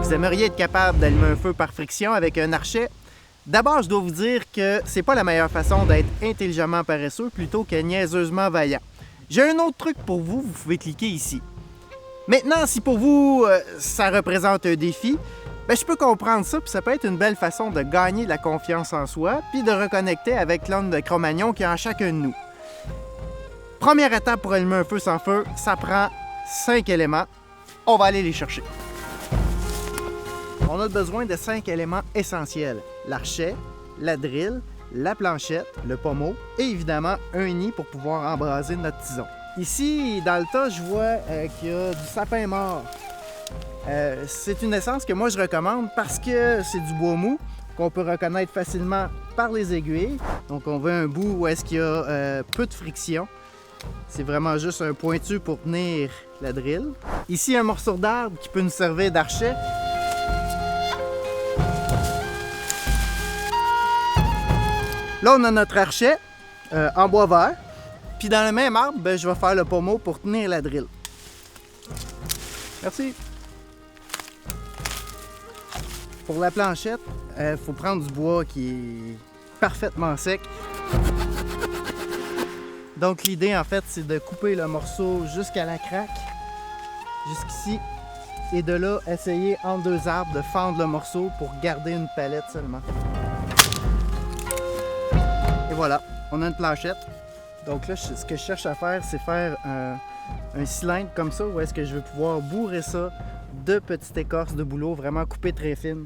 Vous aimeriez être capable d'allumer un feu par friction avec un archet? D'abord, je dois vous dire que c'est pas la meilleure façon d'être intelligemment paresseux plutôt que niaiseusement vaillant. J'ai un autre truc pour vous, vous pouvez cliquer ici. Maintenant, si pour vous, ça représente un défi, ben, je peux comprendre ça, puis ça peut être une belle façon de gagner la confiance en soi, puis de reconnecter avec l'homme de Cro-Magnon qui est en chacun de nous. Première étape pour allumer un feu sans feu, ça prend 5 éléments. On va aller les chercher. On a besoin de 5 éléments essentiels. L'archet, la drille, la planchette, le pommeau et évidemment un nid pour pouvoir embraser notre tison. Ici, dans le tas, je vois qu'il y a du sapin mort. C'est une essence que moi je recommande parce que c'est du bois mou qu'on peut reconnaître facilement par les aiguilles. Donc on veut un bout où est-ce qu'il y a peu de friction. C'est vraiment juste un pointu pour tenir la drille. Ici, un morceau d'arbre qui peut nous servir d'archet. Là, on a notre archet en bois vert. Puis dans le même arbre, ben, je vais faire le pommeau pour tenir la drille. Merci. Pour la planchette, il faut prendre du bois qui est parfaitement sec. Donc l'idée en fait, c'est de couper le morceau jusqu'à la craque, jusqu'ici. Et de là, essayer entre deux arbres de fendre le morceau pour garder une palette seulement. Et voilà, on a une planchette. Donc là, ce que je cherche à faire, c'est faire un cylindre comme ça, où est-ce que je vais pouvoir bourrer ça de petites écorces de bouleau, vraiment coupées très fines.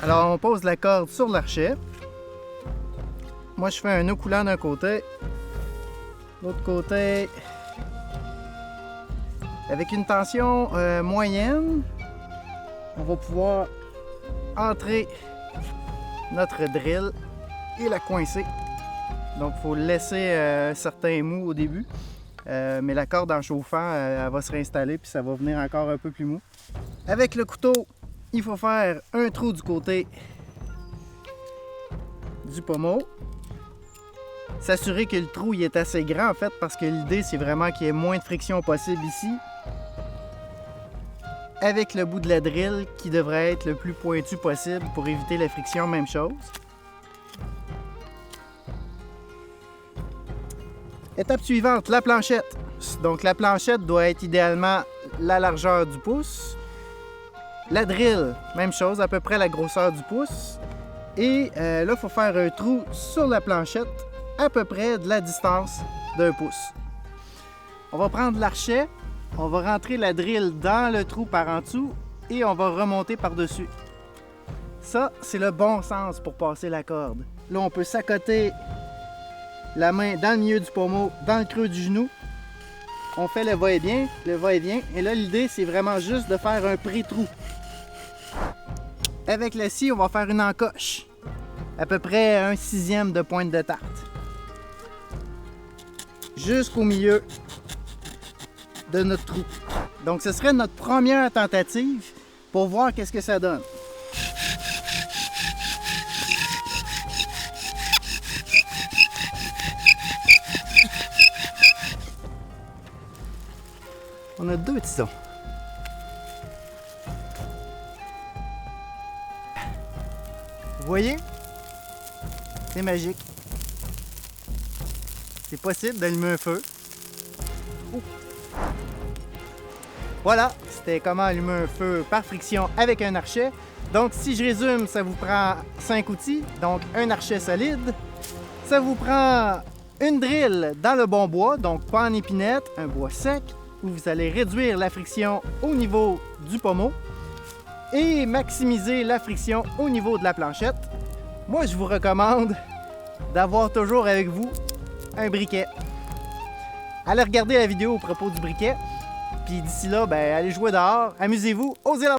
Alors, on pose la corde sur l'archet. Moi, je fais un nœud coulant d'un côté. L'autre côté, avec une tension moyenne, on va pouvoir entrer notre drill et la coincer. Donc, il faut laisser un certain mou au début. Mais la corde en chauffant, elle va se réinstaller puis ça va venir encore un peu plus mou. Avec le couteau, il faut faire un trou du côté du pommeau. S'assurer que le trou il est assez grand en fait parce que l'idée c'est vraiment qu'il y ait moins de friction possible ici. Avec le bout de la drille qui devrait être le plus pointu possible pour éviter la friction, même chose. Étape suivante, la planchette. Donc la planchette doit être idéalement la largeur du pouce. La drille, même chose, à peu près la grosseur du pouce. Et là, il faut faire un trou sur la planchette à peu près de la distance d'un pouce. On va prendre l'archet, on va rentrer la drille dans le trou par en dessous et on va remonter par-dessus. Ça, c'est le bon sens pour passer la corde. Là, on peut s'accoter la main dans le milieu du pommeau, dans le creux du genou. On fait le va-et-vient, et là, l'idée, c'est vraiment juste de faire un pré-trou. Avec la scie, on va faire une encoche, à peu près 1/6 de pointe de tarte. Jusqu'au milieu de notre trou. Donc, ce serait notre première tentative pour voir qu'est-ce que ça donne. On a 2 tisons. Vous voyez? C'est magique. C'est possible d'allumer un feu. Oh. Voilà, c'était comment allumer un feu par friction avec un archet. Donc, si je résume, ça vous prend 5 outils. Donc, un archet solide. Ça vous prend une drille dans le bon bois, donc pas en épinette, un bois sec, où vous allez réduire la friction au niveau du pommeau et maximiser la friction au niveau de la planchette. Moi, je vous recommande d'avoir toujours avec vous un briquet. Allez regarder la vidéo au propos du briquet, puis d'ici là, ben, allez jouer dehors, amusez-vous, osez la